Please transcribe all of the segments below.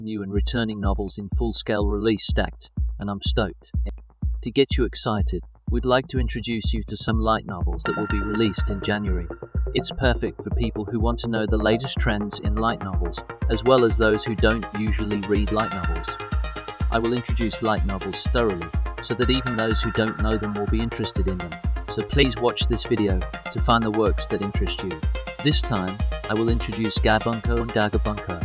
new and returning novels in full-scale release stacked, and I'm stoked. To get you excited, we'd like to introduce you to some light novels that will be released in January. It's perfect for people who want to know the latest trends in light novels, as well as those who don't usually read light novels. I will introduce light novels thoroughly, so that even those who don't know them will be interested in them. So please watch this video to find the works that interest you. This time, I will introduce GA Bunko and Gagaga Bunko.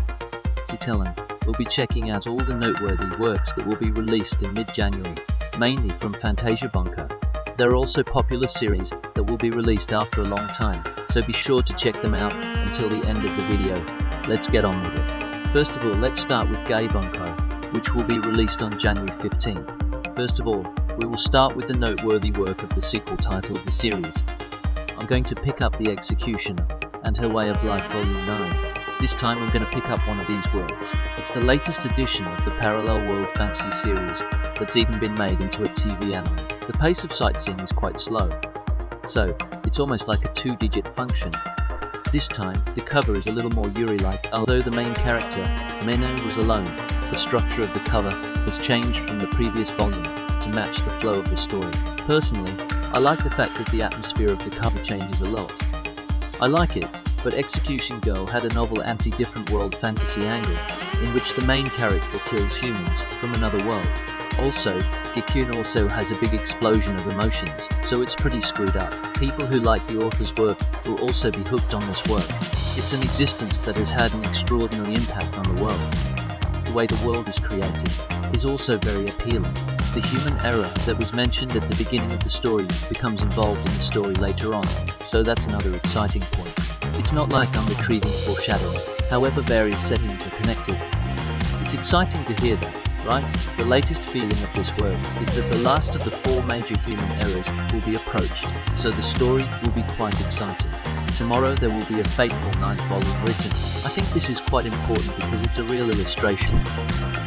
To tell them, we'll be checking out all the noteworthy works that will be released in mid-January, mainly from Fantasia Bunko. There are also popular series that will be released after a long time, so be sure to check them out until the end of the video. Let's get on with it. First of all, let's start with GA Bunko, which will be released on January 15th. First of all, we will start with the noteworthy work of the sequel title of the series. I'm going to pick up The Executioner and Her Way of Life Volume 9. This time I'm going to pick up one of these works. It's the latest edition of the parallel world fantasy series that's even been made into a TV anime. The pace of sightseeing is quite slow, so it's almost like a two-digit function. This time, the cover is a little more Yuri-like. Although the main character, Meno, was alone, the structure of the cover has changed from the previous volume to match the flow of the story. Personally, I like the fact that the atmosphere of the cover changes a lot. I like it, but Execution Girl had a novel anti-different world fantasy angle, in which the main character kills humans from another world. Also, Gikun also has a big explosion of emotions, so it's pretty screwed up. People who like the author's work will also be hooked on this work. It's an existence that has had an extraordinary impact on the world. The way the world is created is also very appealing. The human error that was mentioned at the beginning of the story becomes involved in the story later on, so that's another exciting point. It's not like I'm retrieving foreshadowing, however various settings are connected. It's exciting to hear that, right? The latest feeling of this work is that the last of the four major human errors will be approached, so the story will be quite exciting. Tomorrow there will be a fateful 9th volume written. I think this is quite important because it's a real illustration.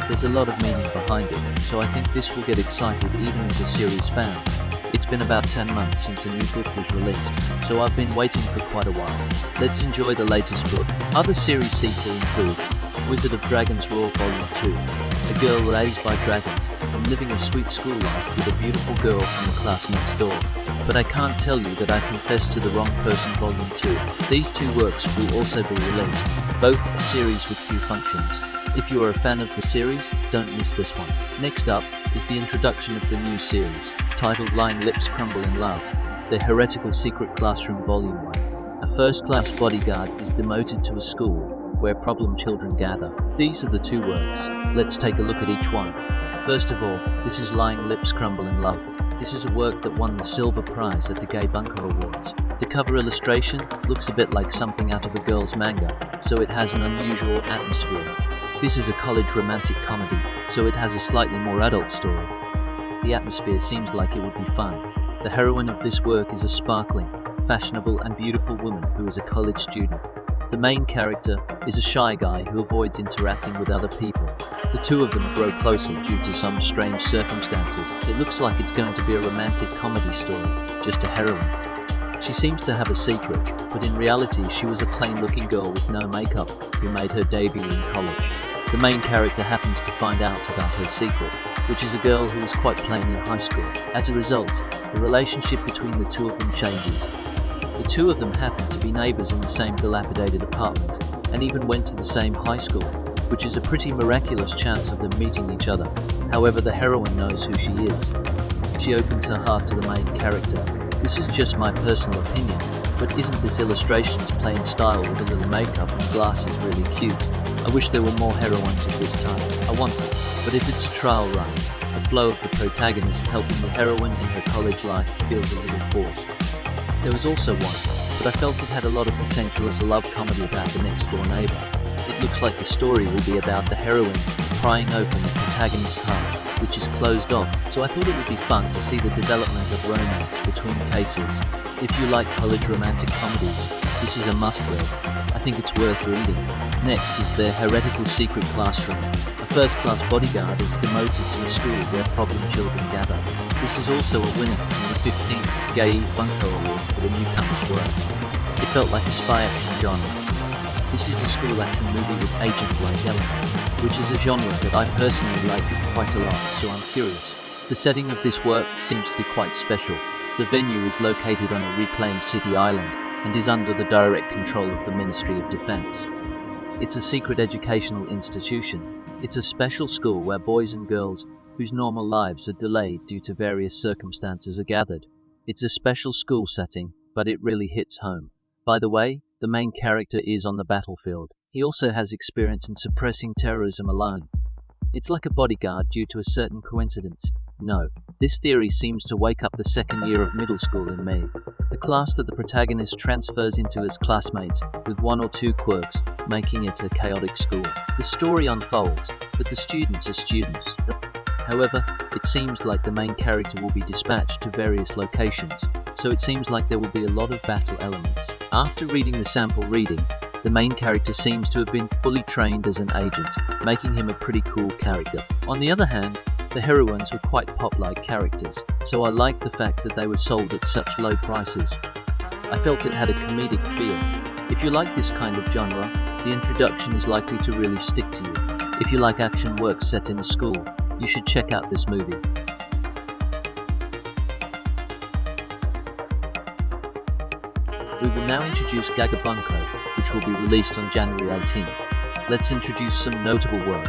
There's a lot of meaning behind it, so I think this will get excited even as a series fan. It's been about 10 months since a new book was released, so I've been waiting for quite a while. Let's enjoy the latest book. Other series sequels include Wizard of Dragons Raw Volume 2, a girl raised by dragons and living a sweet school life with a beautiful girl from the class next door. But I can't tell you that I confessed to the wrong person Volume 2. These two works will also be released, both a series with few functions. If you are a fan of the series, don't miss this one. Next up is the introduction of the new series, titled Lying Lips Crumble in Love, The Heretical Secret Classroom Volume 1. A first-class bodyguard is demoted to a school where problem children gather. These are the two works. Let's take a look at each one. First of all, this is Lying Lips Crumble in Love. This is a work that won the Silver Prize at the GA Bunko Awards. The cover illustration looks a bit like something out of a girl's manga, so it has an unusual atmosphere. This is a college romantic comedy, so it has a slightly more adult story. The atmosphere seems like it would be fun. The heroine of this work is a sparkling, fashionable and beautiful woman who is a college student. The main character is a shy guy who avoids interacting with other people. The two of them grow closer due to some strange circumstances. It looks like it's going to be a romantic comedy story, just a heroine. She seems to have a secret, but in reality she was a plain-looking girl with no makeup who made her debut in college. The main character happens to find out about her secret, which is a girl who is quite plain in high school. As a result, the relationship between the two of them changes. The two of them happen to be neighbors in the same dilapidated apartment, and even went to the same high school, which is a pretty miraculous chance of them meeting each other. However, the heroine knows who she is. She opens her heart to the main character. This is just my personal opinion, but isn't this illustration's plain style with a little makeup and glasses really cute? I wish there were more heroines of this type. I want it, but if it's a trial run, the flow of the protagonist helping the heroine in her college life feels a little forced. There was also one, but I felt it had a lot of potential as a love comedy about the next door neighbor. It looks like the story will be about the heroine prying open the protagonist's heart, which is closed off, so I thought it would be fun to see the development of romance between cases. If you like college romantic comedies, this is a must-read. I think it's worth reading. Next is The Heretical Secret Classroom. A first-class bodyguard is demoted to a school where problem children gather. This is also a winner in the 15th GA Bunko Award for the newcomer's work. It felt like a spy action genre. This is a school action movie with agent-like elements, which is a genre that I personally like quite a lot, so I'm curious. The setting of this work seems to be quite special. The venue is located on a reclaimed city island and is under the direct control of the Ministry of Defense. It's a secret educational institution. It's a special school where boys and girls whose normal lives are delayed due to various circumstances are gathered. It's a special school setting, but it really hits home. By the way, the main character is on the battlefield. He also has experience in suppressing terrorism alone. It's like a bodyguard due to a certain coincidence. No, this theory seems to wake up the second year of middle school in me. The class that the protagonist transfers into as classmates, with one or two quirks, making it a chaotic school. The story unfolds, but the students are students. However, it seems like the main character will be dispatched to various locations, so it seems like there will be a lot of battle elements. After reading the sample reading, the main character seems to have been fully trained as an agent, making him a pretty cool character. On the other hand, the heroines were quite pop-like characters, so I liked the fact that they were sold at such low prices. I felt it had a comedic feel. If you like this kind of genre, the introduction is likely to really stick to you. If you like action work set in a school, you should check out this movie. We will now introduce Gagaga Bunko, which will be released on January 18th. Let's introduce some notable work.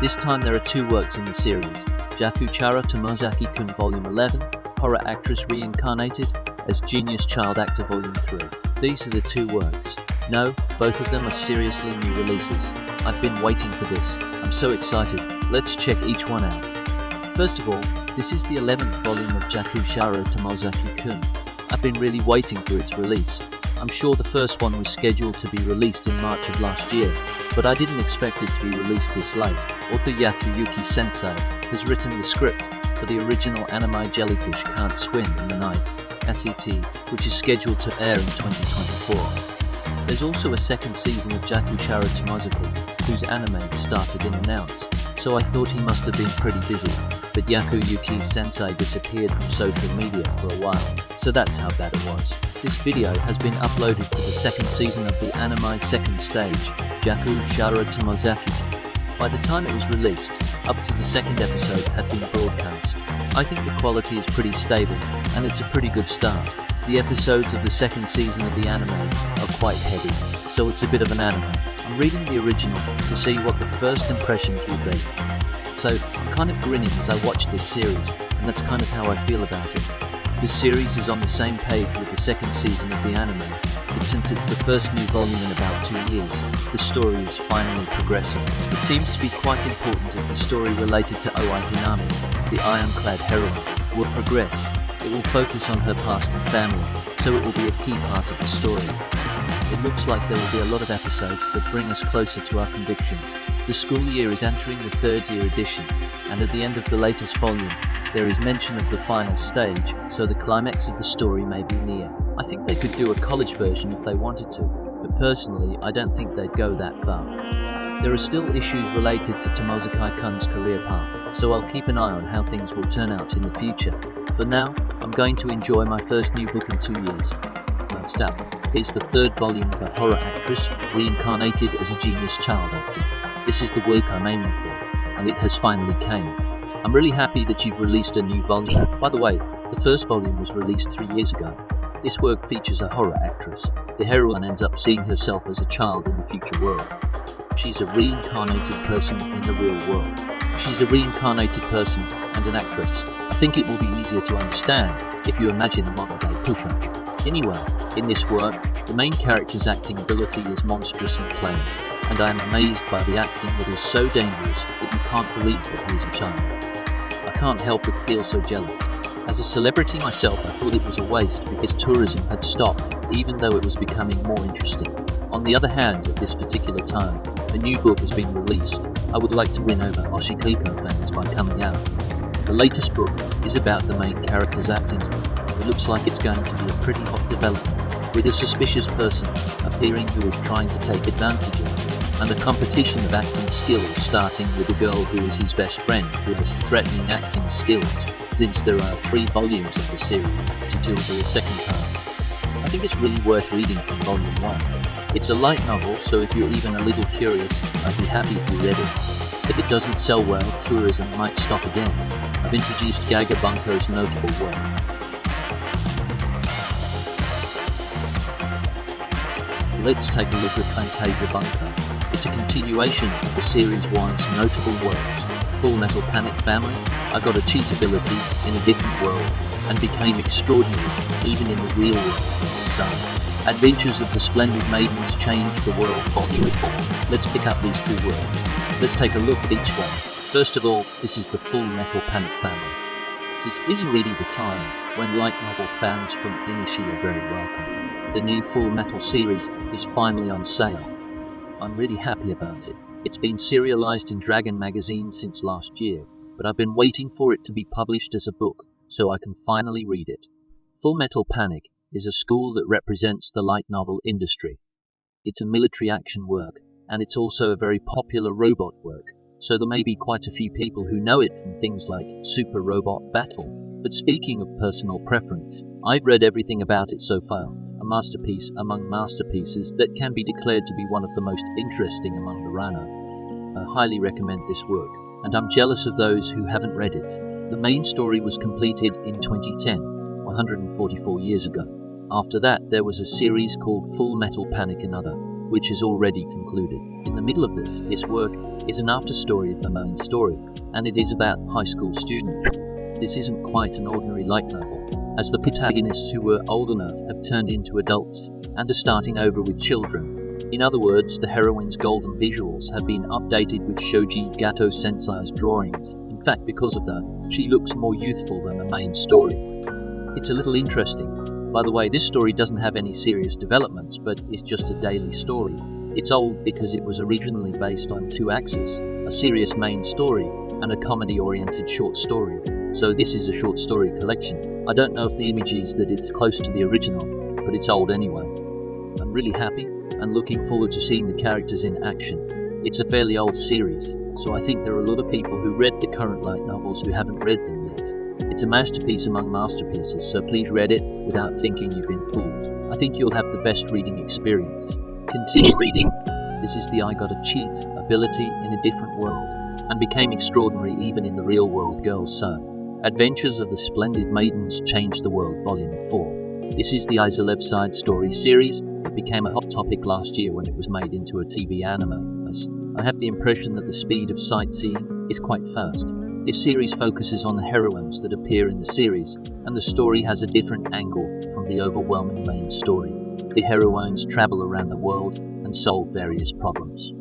This time there are two works in the series, Jakuchara Tomozaki-kun Volume 11, Horror Actress Reincarnated, as Genius Child Actor Volume 3. These are the two works. No, both of them are seriously new releases. I've been waiting for this. I'm so excited. Let's check each one out. First of all, this is the 11th volume of Jakuchara Tomozaki-kun. I've been really waiting for its release. I'm sure the first one was scheduled to be released in March of last year, but I didn't expect it to be released this late. Author Yakuyuki Sensei has written the script for the original anime Jellyfish Can't Swim in the Night, SET, which is scheduled to air in 2024. There's also a second season of Jakuchara Tomozaki, whose anime started in announced, so I thought he must have been pretty busy, but Yakuyuki Sensei disappeared from social media for a while, so that's how bad it was. This video has been uploaded for the second season of the anime second stage, Jakuchara Tomozaki. By the time it was released, up to the second episode had been broadcast. I think the quality is pretty stable, and it's a pretty good start. The episodes of the second season of the anime are quite heavy, so it's a bit of an anime. I'm reading the original to see what the first impressions will be. So I'm kind of grinning as I watch this series, and that's kind of how I feel about it. This series is on the same page with the second season of the anime, but since it's the first new volume in about 2 years, the story is finally progressing. It seems to be quite important as the story related to Oi Hinami, the ironclad heroine, will progress. It will focus on her past and family, so it will be a key part of the story. It looks like there will be a lot of episodes that bring us closer to our convictions. The school year is entering the third year edition, and at the end of the latest volume, there is mention of the final stage, so the climax of the story may be near. I think they could do a college version if they wanted to, but personally I don't think they'd go that far. There are still issues related to Tomozaki-kun's career path, so I'll keep an eye on how things will turn out in the future. For now, I'm going to enjoy my first new book in 2 years. Next up, here's the third volume of A Horror Actress Reincarnated as a Genius Child Actor. This is the work I'm aiming for, and it has finally came. I'm really happy that you've released a new volume. By the way, the first volume was released 3 years ago. This work features a horror actress. The heroine ends up seeing herself as a child in the future world. She's a reincarnated person in the real world. She's a reincarnated person and an actress. I think it will be easier to understand if you imagine a modern-day pusher. Anyway, in this work, the main character's acting ability is monstrous and plain, and I am amazed by the acting that is so dangerous that you can't believe that he is a child. I can't help but feel so jealous. As a celebrity myself, I thought it was a waste because tourism had stopped, even though it was becoming more interesting. On the other hand, at this particular time, a new book has been released. I would like to win over Oshikiko fans by coming out. The latest book is about the main character's acting. It looks like it's going to be a pretty hot development, with a suspicious person appearing who is trying to take advantage of him, and a competition of acting skills starting with a girl who is his best friend who has threatening acting skills. Since there are 3 volumes of the series, it will be a second time. I think it's really worth reading from volume 1. It's a light novel, so if you're even a little curious, I'd be happy if you read it. If it doesn't sell well, tourism might stop again. I've introduced Gagaga Bunko's notable work. Let's take a look at Fantasia Bunko. It's a continuation of the series one's notable works. Full Metal Panic family, I got a cheat ability in a different world, and became extraordinary, even in the real world. So, Adventures of the Splendid Maidens Changed the World, Volume 4. Let's pick up these two worlds. Let's take a look at each one. First of all, this is the Full Metal Panic family. This is really the time when light novel fans from Inishi are very welcome. The new Full Metal series is finally on sale. I'm really happy about it. It's been serialized in Dragon magazine since last year, but I've been waiting for it to be published as a book so I can finally read it. Full Metal Panic is a school that represents the light novel industry. It's a military action work, and it's also a very popular robot work, so there may be quite a few people who know it from things like Super Robot Battle. But speaking of personal preference, I've read everything about it so far, a masterpiece among masterpieces that can be declared to be one of the most interesting among the Rana. I highly recommend this work, and I'm jealous of those who haven't read it. The main story was completed in 2010, 144 years ago. After that, there was a series called Full Metal Panic Another, which is already concluded. In the middle of this work is an after-story of the main story, and it is about high school students. This isn't quite an ordinary light novel, as the protagonists who were old enough have turned into adults and are starting over with children. In other words, the heroine's golden visuals have been updated with Shoji Gato Sensei's drawings. In fact, because of that, she looks more youthful than the main story. It's a little interesting. By the way, this story doesn't have any serious developments, but is just a daily story. It's old because it was originally based on two axes, a serious main story and a comedy-oriented short story. So this is a short story collection. I don't know if the image is that it's close to the original, but it's old anyway. I'm really happy and looking forward to seeing the characters in action. It's a fairly old series, so I think there are a lot of people who read the current light novels who haven't read them yet. It's a masterpiece among masterpieces, so please read it without thinking you've been fooled. I think you'll have the best reading experience. Continue reading. This is the I got a cheat ability in a different world, and became extraordinary even in the real world girls. So, Adventures of the Splendid Maidens Changed the World, Volume 4. This is the Izalev side story series that became a hot topic last year when it was made into a TV anime. I have the impression that the speed of sightseeing is quite fast. This series focuses on the heroines that appear in the series, and the story has a different angle from the overwhelming main story. The heroines travel around the world and solve various problems.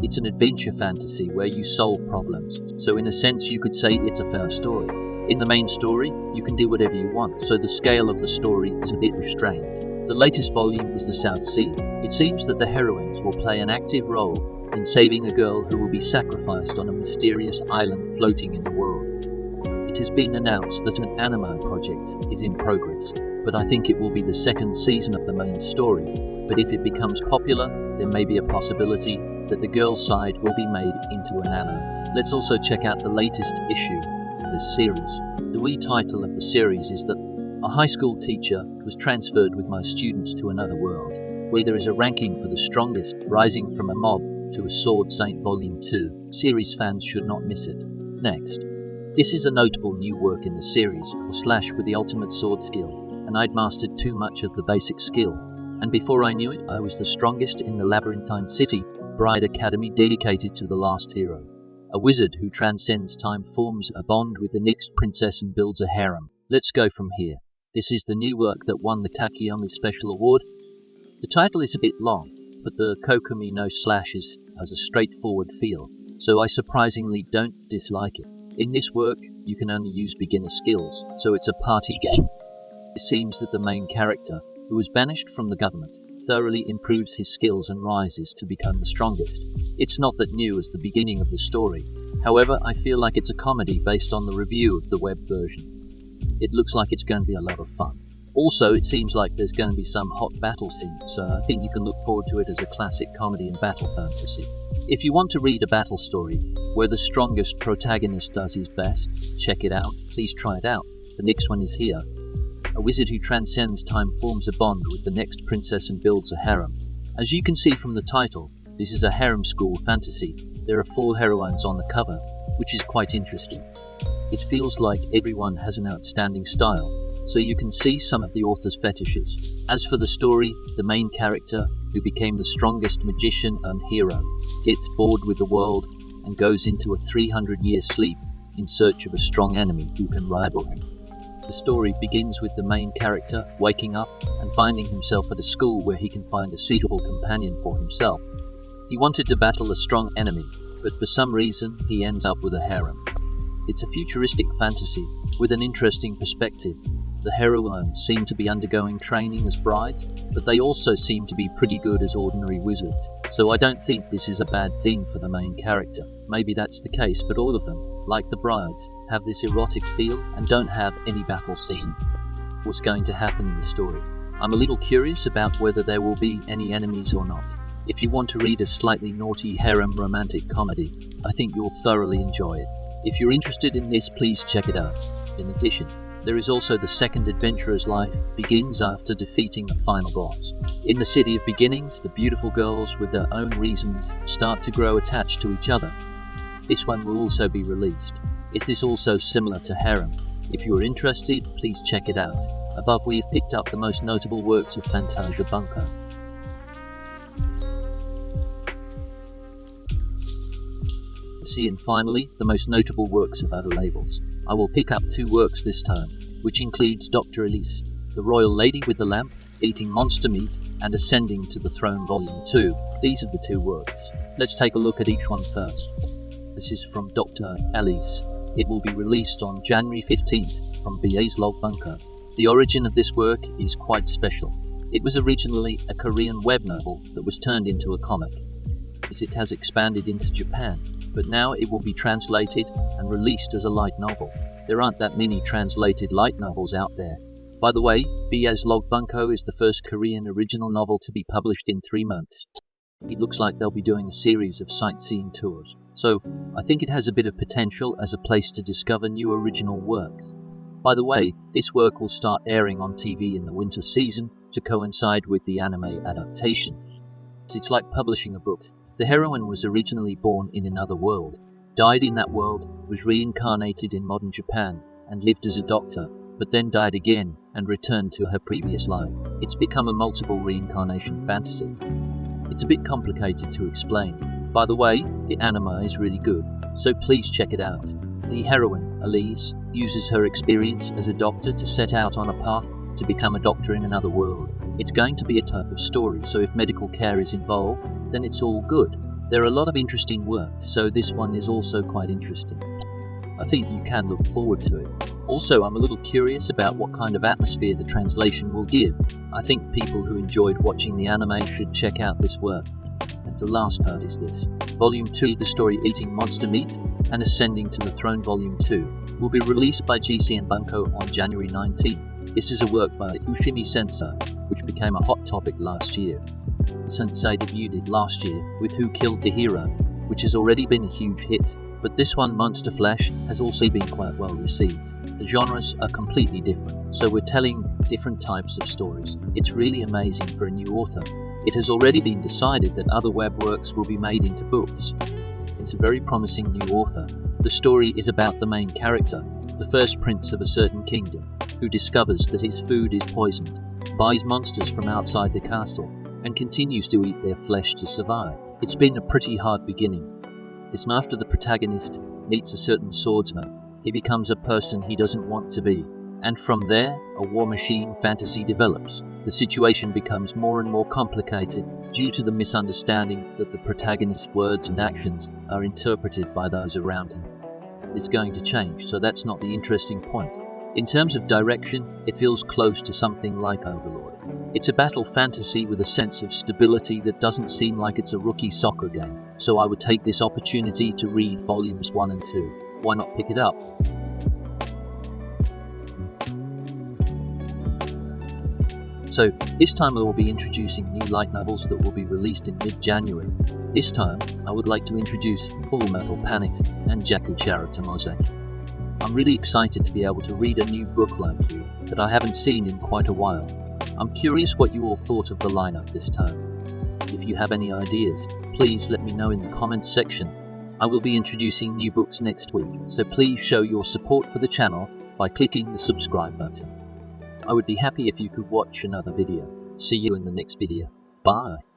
It's an adventure fantasy where you solve problems, so in a sense you could say it's a fair story. In the main story, you can do whatever you want, so the scale of the story is a bit restrained. The latest volume is the South Sea. It seems that the heroines will play an active role in saving a girl who will be sacrificed on a mysterious island floating in the world. It has been announced that an anime project is in progress, but I think it will be the second season of the main story. But if it becomes popular, there may be a possibility that the girl's side will be made into an anime. Let's also check out the latest issue of this series. The wee title of the series is that a high school teacher was transferred with my students to another world, where there is a ranking for the strongest, rising from a mob to a Sword Saint Volume 2. Series fans should not miss it. Next. This is a notable new work in the series, Slash with the ultimate sword skill, and I'd mastered too much of the basic skill, and before I knew it, I was the strongest in the Labyrinthine City Bride Academy dedicated to the last hero. A wizard who transcends time forms a bond with the next princess and builds a harem. Let's go from here. This is the new work that won the Takeyomi Special Award. The title is a bit long, but the Kokumi no Slashes has a straightforward feel, so I surprisingly don't dislike it. In this work, you can only use beginner skills, so it's a party game. It seems that the main character, who was banished from the government, thoroughly improves his skills and rises to become the strongest. It's not that new as the beginning of the story. However, I feel like it's a comedy based on the review of the web version. It looks like it's going to be a lot of fun. Also, it seems like there's going to be some hot battle scenes, so I think you can look forward to it as a classic comedy and battle fantasy. If you want to read a battle story where the strongest protagonist does his best, check it out. Please try it out. The next one is here. A wizard who transcends time forms a bond with the next princess and builds a harem. As you can see from the title, this is a harem school fantasy. There are 4 heroines on the cover, which is quite interesting. It feels like everyone has an outstanding style, so you can see some of the author's fetishes. As for the story, the main character, who became the strongest magician and hero, gets bored with the world and goes into a 300-year sleep in search of a strong enemy who can rival him. The story begins with the main character waking up and finding himself at a school where he can find a suitable companion for himself. He wanted to battle a strong enemy, but for some reason he ends up with a harem. It's a futuristic fantasy with an interesting perspective. The heroines seem to be undergoing training as brides, but they also seem to be pretty good as ordinary wizards, so I don't think this is a bad thing for the main character. Maybe that's the case, but all of them, like the brides, have this erotic feel and don't have any battle scene. What's going to happen in the story? I'm a little curious about whether there will be any enemies or not. If you want to read a slightly naughty harem romantic comedy, I think you'll thoroughly enjoy it. If you're interested in this, please check it out. In addition, there is also the second adventurer's life begins after defeating the final boss. In the City of Beginnings, the beautiful girls with their own reasons start to grow attached to each other. This one will also be released. Is this also similar to harem? If you are interested, please check it out. Above we have picked up the most notable works of Fantasia Bunko. And finally, the most notable works of other labels. I will pick up 2 works this time, which includes Dr. Elise, The Royal Lady with the Lamp, Eating Monster Meat, and Ascending to the Throne Volume 2. These are the 2 works. Let's take a look at each one first. This is from Dr. Elise. It will be released on January 15th from BA's Log Bunko. The origin of this work is quite special. It was originally a Korean web novel that was turned into a comic. It has expanded into Japan, but now it will be translated and released as a light novel. There aren't that many translated light novels out there. By the way, BA's Log Bunko is the first Korean original novel to be published in 3 months. It looks like they'll be doing a series of sightseeing tours. So, I think it has a bit of potential as a place to discover new original works. By the way, this work will start airing on TV in the winter season to coincide with the anime adaptation. It's like publishing a book. The heroine was originally born in another world, died in that world, was reincarnated in modern Japan, and lived as a doctor, but then died again and returned to her previous life. It's become a multiple reincarnation fantasy. It's a bit complicated to explain. By the way, the anime is really good, so please check it out. The heroine, Elise, uses her experience as a doctor to set out on a path to become a doctor in another world. It's going to be a type of story, so if medical care is involved, then it's all good. There are a lot of interesting works, so this one is also quite interesting. I think you can look forward to it. Also, I'm a little curious about what kind of atmosphere the translation will give. I think people who enjoyed watching the anime should check out this work. And the last part is this. Volume 2, the story Eating Monster Meat and Ascending to the Throne Volume 2, will be released by GA Bunko on January 19th. This is a work by Ushimi Sensei, which became a hot topic last year. Sensei debuted last year with Who Killed the Hero, which has already been a huge hit, but this one, Monster Flesh, has also been quite well received. The genres are completely different, so we're telling different types of stories. It's really amazing for a new author. It has already been decided that other web works will be made into books. It's a very promising new author. The story is about the main character, the first prince of a certain kingdom, who discovers that his food is poisoned, buys monsters from outside the castle, and continues to eat their flesh to survive. It's been a pretty hard beginning. It's after the protagonist meets a certain swordsman, he becomes a person he doesn't want to be, and from there, a war machine fantasy develops. The situation becomes more and more complicated due to the misunderstanding that the protagonist's words and actions are interpreted by those around him. It's going to change, so that's not the interesting point. In terms of direction, it feels close to something like Overlord. It's a battle fantasy with a sense of stability that doesn't seem like it's a rookie soccer game, so I would take this opportunity to read volumes 1 and 2. Why not pick it up? So, this time I will be introducing new light novels that will be released in mid-January. This time, I would like to introduce Full Metal Panic and Jakuchara Tomozaki. I'm really excited to be able to read a new book like you that I haven't seen in quite a while. I'm curious what you all thought of the lineup this time. if you have any ideas, please let me know in the comments section. I will be introducing new books next week, so please show your support for the channel by clicking the subscribe button. I would be happy if you could watch another video. See you in the next video. Bye.